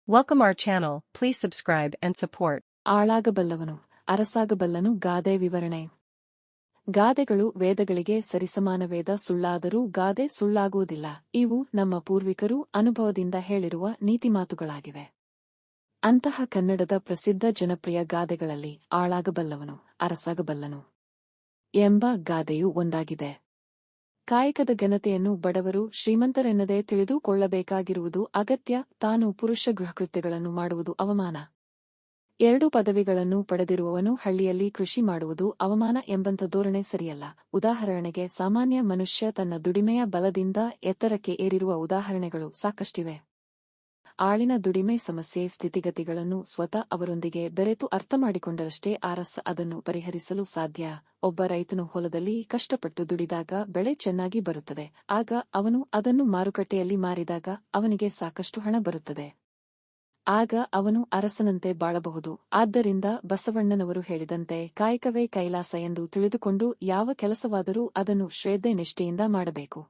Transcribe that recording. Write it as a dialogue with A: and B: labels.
A: Welcome our channel, please subscribe and support.
B: ಆಳಾಗಬಲ್ಲವನು ಅರಸಾಗಬಲ್ಲನು. ಗಾದೆ ವಿವರಣೆ. ಗಾದೆಗಳು ವೇದಗಳಿಗೆ ಸರಿಸಮಾನ. ವೇದ ಸುಳ್ಳಾದರೂ ಗಾದೆ ಸುಳ್ಳಾಗುವುದಿಲ್ಲ. ಇವು ನಮ್ಮ ಪೂರ್ವಿಕರು ಅನುಭವದಿಂದ ಹೇಳಿರುವ ನೀತಿಮಾತುಗಳಾಗಿವೆ. ಅಂತಹ ಕನ್ನಡದ ಪ್ರಸಿದ್ಧ ಜನಪ್ರಿಯ ಗಾದೆಗಳಲ್ಲಿ ಆಳಾಗಬಲ್ಲವನು ಅರಸಾಗಬಲ್ಲನು ಎಂಬ ಗಾದೆಯು ಒಂದಾಗಿದೆ. ಕಾಯಕದ ಘನತೆಯನ್ನು ಬಡವರು ಶ್ರೀಮಂತರೆನ್ನದೇ ತಿಳಿದುಕೊಳ್ಳಬೇಕಾಗಿರುವುದು ಅಗತ್ಯ. ತಾನು ಪುರುಷ ಗೃಹಕೃತ್ಯಗಳನ್ನು ಮಾಡುವುದು ಅವಮಾನ. 2 ಪದವಿಗಳನ್ನು ಪಡೆದಿರುವವನು ಹಳ್ಳಿಯಲ್ಲಿ ಕೃಷಿ ಮಾಡುವುದು ಅವಮಾನ ಎಂಬಂಥ ಧೋರಣೆ ಸರಿಯಲ್ಲ. ಉದಾಹರಣೆಗೆ, ಸಾಮಾನ್ಯ ಮನುಷ್ಯ ತನ್ನ ದುಡಿಮೆಯ ಬಲದಿಂದ ಎತ್ತರಕ್ಕೆ ಏರಿರುವ ಉದಾಹರಣೆಗಳು ಸಾಕಷ್ಟಿವೆ. ಆಳಿನ ದುಡಿಮೆ ಸಮಸ್ಯೆ ಸ್ಥಿತಿಗತಿಗಳನ್ನು ಸ್ವತಃ ಅವರೊಂದಿಗೆ ಬೆರೆತು ಅರ್ಥಮಾಡಿಕೊಂಡರಷ್ಟೇ ಆರಸ ಅದನ್ನು ಪರಿಹರಿಸಲು ಸಾಧ್ಯ. ಒಬ್ಬ ರೈತನು ಹೊಲದಲ್ಲಿ ಕಷ್ಟಪಟ್ಟು ದುಡಿದಾಗ ಬೆಳೆ ಚೆನ್ನಾಗಿ ಬರುತ್ತದೆ. ಆಗ ಅವನು ಅದನ್ನು ಮಾರುಕಟ್ಟೆಯಲ್ಲಿ ಮಾರಿದಾಗ ಅವನಿಗೆ ಸಾಕಷ್ಟು ಹಣ ಬರುತ್ತದೆ. ಆಗ ಅವನು ಅರಸನಂತೆ ಬಾಳಬಹುದು. ಆದ್ದರಿಂದ ಬಸವಣ್ಣನವರು ಹೇಳಿದಂತೆ ಕಾಯಕವೇ ಕೈಲಾಸ ಎಂದು ತಿಳಿದುಕೊಂಡು ಯಾವ ಕೆಲಸವಾದರೂ ಅದನ್ನು ಶ್ರದ್ಧೆ ನಿಷ್ಠೆಯಿಂದ ಮಾಡಬೇಕು.